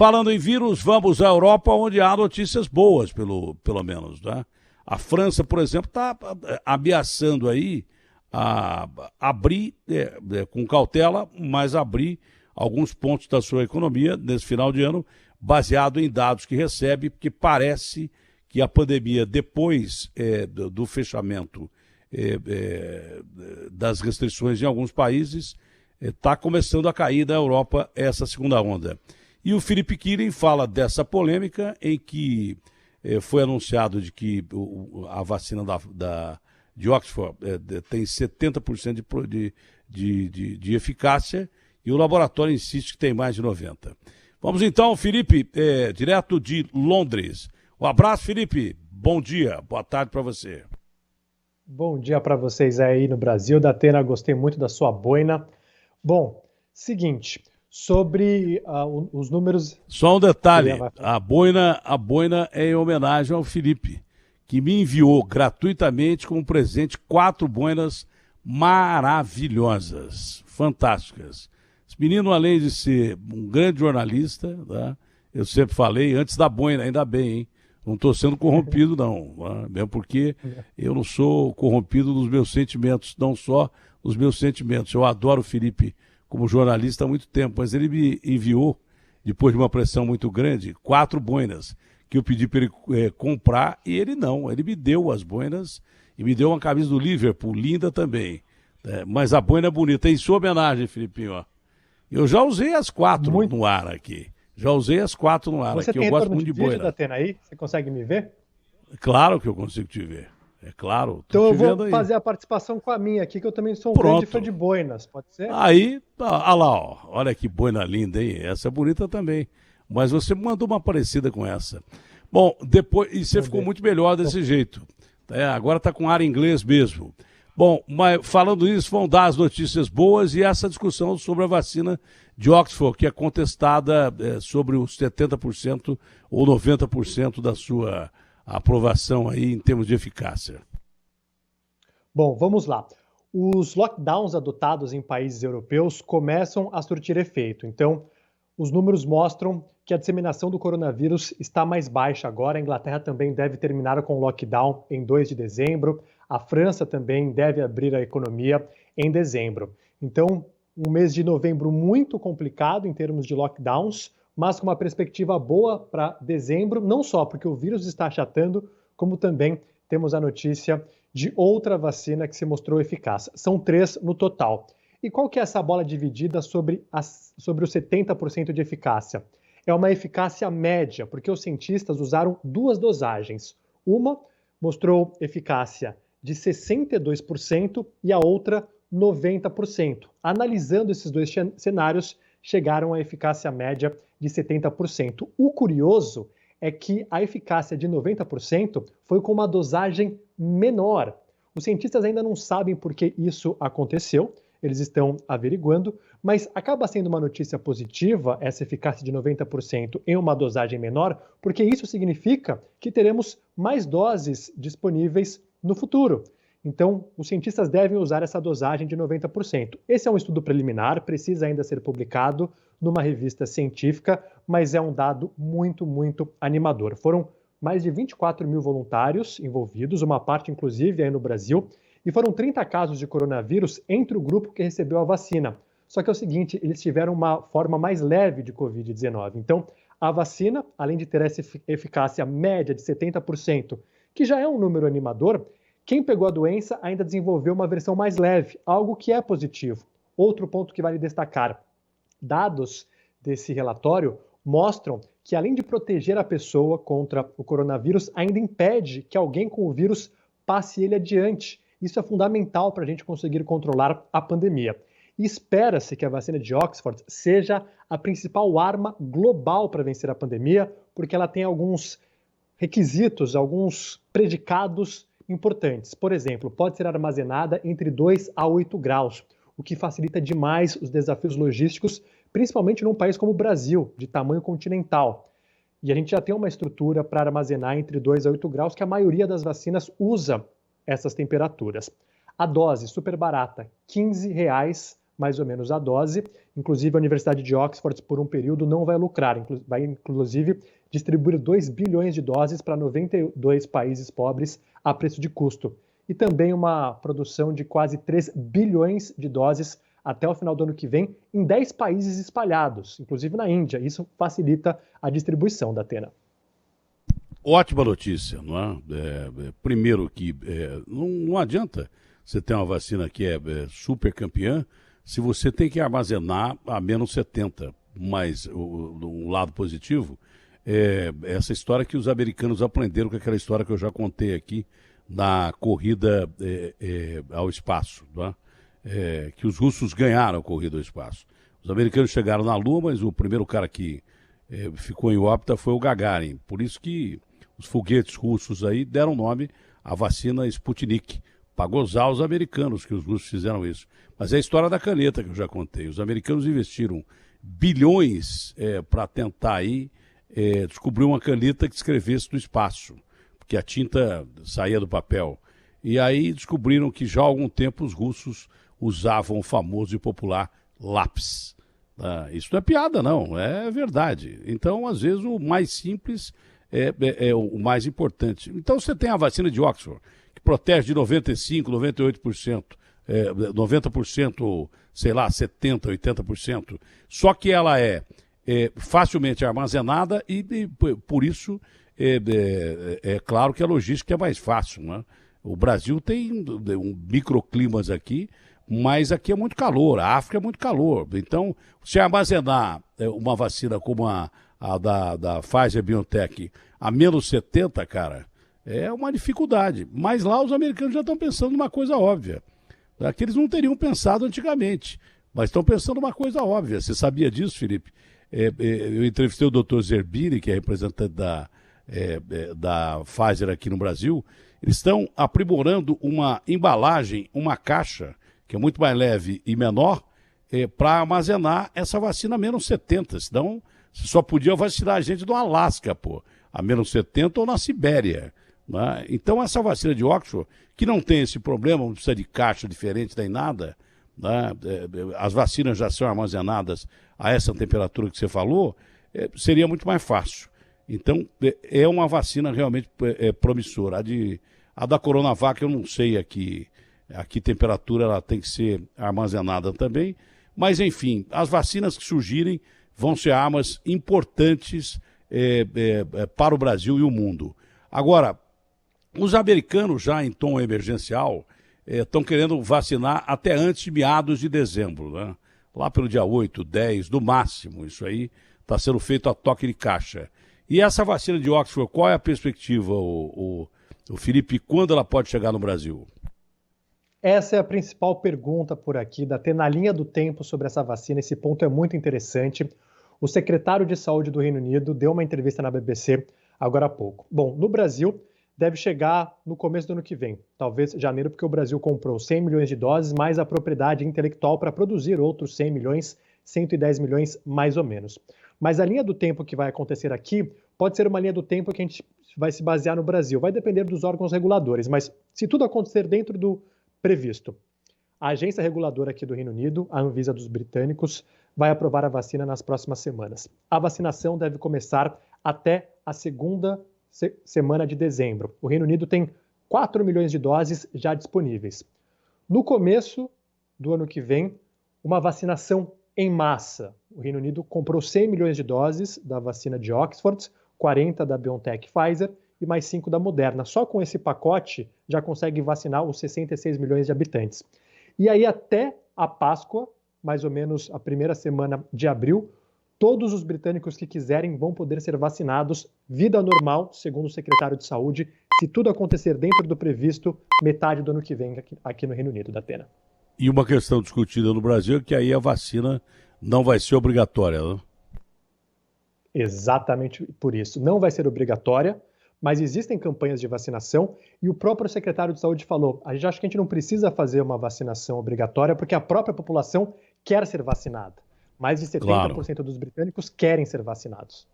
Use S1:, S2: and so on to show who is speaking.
S1: Falando em vírus, vamos à Europa, onde há notícias boas, pelo menos, né? A França, por exemplo, está ameaçando aí abrir, com cautela, mas abrir alguns pontos da sua economia nesse final de ano, baseado em dados que recebe, porque parece que a pandemia, depois do fechamento das restrições em alguns países, está começando a cair na Europa essa segunda onda. E o Philippe Kirin fala dessa polêmica em que foi anunciado de que a vacina de Oxford tem 70% de eficácia e o laboratório insiste que tem mais de 90%. Vamos então, Felipe, direto de Londres. Um abraço, Felipe. Bom dia, boa tarde para você.
S2: Bom dia para vocês aí no Brasil. Datena, gostei muito da sua boina. Bom, seguinte, sobre os números...
S1: Só um detalhe, a boina é em homenagem ao Felipe, que me enviou gratuitamente como presente 4 boinas maravilhosas, fantásticas. Esse menino, além de ser um grande jornalista, tá? Eu sempre falei, antes da boina, ainda bem, hein? Não estou sendo corrompido, não. Tá? Mesmo porque eu não sou corrompido nos meus sentimentos, não só nos meus sentimentos. Eu adoro o Felipe como jornalista há muito tempo, mas ele me enviou, depois de uma pressão muito grande, 4 boinas que eu pedi para ele comprar, e ele não. Ele me deu as boinas e me deu uma camisa do Liverpool, linda também. Mas a boina é bonita. Em sua homenagem, Felipinho, ó. Eu já usei as 4 no ar aqui. Já usei as 4 no ar
S2: aqui.
S1: Eu gosto muito de boina.
S2: Você tem Datena aí? Você consegue me ver?
S1: Claro que eu consigo te ver. É claro.
S2: Então eu vou fazer a participação com a minha aqui, que eu também sou um grande fã de boinas. Pode ser?
S1: Aí, olha lá, ó. Olha que boina linda, hein? Essa é bonita também. Mas você mandou uma parecida com essa. Bom, depois... E você ficou muito melhor desse jeito. Agora está com ar inglês mesmo. Bom, mas falando isso, vão dar as notícias boas e essa discussão sobre a vacina de Oxford, que é contestada sobre os 70% ou 90% da sua aprovação aí em termos de eficácia.
S2: Bom, vamos lá. Os lockdowns adotados em países europeus começam a surtir efeito. Então, os números mostram que a disseminação do coronavírus está mais baixa agora. A Inglaterra também deve terminar com o lockdown em 2 de dezembro. A França também deve abrir a economia em dezembro. Então, um mês de novembro muito complicado em termos de lockdowns, mas com uma perspectiva boa para dezembro, não só porque o vírus está achatando, como também temos a notícia de outra vacina que se mostrou eficaz. São 3 no total. E qual que é essa bola dividida sobre os 70% de eficácia? É uma eficácia média, porque os cientistas usaram 2 dosagens. Uma mostrou eficácia de 62% e a outra 90%. Analisando esses 2 cenários, chegaram à eficácia média de 70%. O curioso é que a eficácia de 90% foi com uma dosagem menor. Os cientistas ainda não sabem por que isso aconteceu, eles estão averiguando, mas acaba sendo uma notícia positiva essa eficácia de 90% em uma dosagem menor, porque isso significa que teremos mais doses disponíveis no futuro. Então, os cientistas devem usar essa dosagem de 90%. Esse é um estudo preliminar, precisa ainda ser publicado numa revista científica, mas é um dado muito, muito animador. Foram mais de 24 mil voluntários envolvidos, uma parte inclusive aí no Brasil, e foram 30 casos de coronavírus entre o grupo que recebeu a vacina. Só que é o seguinte, eles tiveram uma forma mais leve de Covid-19. Então, a vacina, além de ter essa eficácia média de 70%, que já é um número animador, quem pegou a doença ainda desenvolveu uma versão mais leve, algo que é positivo. Outro ponto que vale destacar, dados desse relatório mostram que, além de proteger a pessoa contra o coronavírus, ainda impede que alguém com o vírus passe ele adiante. Isso é fundamental para a gente conseguir controlar a pandemia. E espera-se que a vacina de Oxford seja a principal arma global para vencer a pandemia, porque ela tem alguns requisitos, alguns predicados importantes. Por exemplo, pode ser armazenada entre 2 a 8 graus, o que facilita demais os desafios logísticos, principalmente num país como o Brasil, de tamanho continental. E a gente já tem uma estrutura para armazenar entre 2 a 8 graus, que a maioria das vacinas usa essas temperaturas. A dose super barata, R$ 15 mais ou menos a dose. Inclusive, a Universidade de Oxford, por um período, não vai lucrar. Vai, inclusive, distribuir 2 bilhões de doses para 92 países pobres a preço de custo. E também uma produção de quase 3 bilhões de doses até o final do ano que vem em 10 países espalhados, inclusive na Índia. Isso facilita a distribuição da Atena.
S1: Ótima notícia, não é? Primeiro que não adianta você ter uma vacina que é super campeã se você tem que armazenar a menos 70. Mas um lado positivo é essa história que os americanos aprenderam com aquela história que eu já contei aqui na corrida ao espaço, não é? Que os russos ganharam a corrida ao espaço. Os americanos chegaram na Lua, mas o primeiro cara que ficou em órbita foi o Gagarin. Por isso que os foguetes russos aí deram nome à vacina Sputnik, para gozar os americanos, que os russos fizeram isso. Mas é a história da caneta que eu já contei. Os americanos investiram bilhões para tentar aí descobrir uma caneta que escrevesse no espaço, porque a tinta saía do papel. E aí descobriram que já há algum tempo os russos usavam o famoso e popular lápis. Isso não é piada, não, é verdade. Então, às vezes, o mais simples é o mais importante. Então, você tem a vacina de Oxford, que protege de 95%, 98%, 90%, sei lá, 70%, 80%. Só que ela é facilmente armazenada e por isso, é claro que a logística é mais fácil, né? O Brasil tem microclimas aqui, mas aqui é muito calor, a África é muito calor. Então, se armazenar uma vacina como a da Pfizer-BioNTech a menos 70, cara, é uma dificuldade. Mas lá os americanos já estão pensando numa coisa óbvia, que eles não teriam pensado antigamente, mas estão pensando numa coisa óbvia. Você sabia disso, Felipe? Eu entrevistei o Dr. Zerbini, que é representante da Pfizer aqui no Brasil. Eles estão aprimorando uma embalagem, uma caixa, que é muito mais leve e menor, para armazenar essa vacina a menos 70. Senão, você só podia vacinar a gente do Alasca, a menos 70 ou na Sibéria. Né? Então, essa vacina de Oxford, que não tem esse problema, não precisa de caixa diferente nem nada, né? As vacinas já são armazenadas a essa temperatura que você falou, seria muito mais fácil. Então, é uma vacina realmente promissora. A da Coronavac, eu não sei a que temperatura ela tem que ser armazenada também, mas, enfim, as vacinas que surgirem vão ser armas importantes para o Brasil e o mundo. Agora, os americanos, já em tom emergencial, estão querendo vacinar até antes de meados de dezembro, né? Lá pelo dia 8, 10, no máximo. Isso aí está sendo feito a toque de caixa. E essa vacina de Oxford, qual é a perspectiva, o Felipe, quando ela pode chegar no Brasil?
S2: Essa é a principal pergunta por aqui, ter na linha do tempo sobre essa vacina. Esse ponto é muito interessante. O secretário de Saúde do Reino Unido deu uma entrevista na BBC agora há pouco. Bom, no Brasil, deve chegar no começo do ano que vem, talvez janeiro, porque o Brasil comprou 100 milhões de doses, mais a propriedade intelectual para produzir outros 100 milhões, 110 milhões mais ou menos. Mas a linha do tempo que vai acontecer aqui pode ser uma linha do tempo que a gente vai se basear no Brasil. Vai depender dos órgãos reguladores, mas se tudo acontecer dentro do previsto, a agência reguladora aqui do Reino Unido, a Anvisa dos britânicos, vai aprovar a vacina nas próximas semanas. A vacinação deve começar até a segunda semana de dezembro. O Reino Unido tem 4 milhões de doses já disponíveis. No começo do ano que vem, uma vacinação em massa. O Reino Unido comprou 100 milhões de doses da vacina de Oxford, 40 da BioNTech Pfizer e mais 5 da Moderna. Só com esse pacote já consegue vacinar os 66 milhões de habitantes. E aí até a Páscoa, mais ou menos a primeira semana de abril, todos os britânicos que quiserem vão poder ser vacinados, vida normal, segundo o secretário de Saúde, se tudo acontecer dentro do previsto, metade do ano que vem aqui no Reino Unido, da Atena.
S1: E uma questão discutida no Brasil é que aí a vacina não vai ser obrigatória, né?
S2: Exatamente por isso. Não vai ser obrigatória, mas existem campanhas de vacinação e o próprio secretário de Saúde falou, a gente acha que a gente não precisa fazer uma vacinação obrigatória porque a própria população quer ser vacinada. Mais de 70% dos britânicos querem ser vacinados.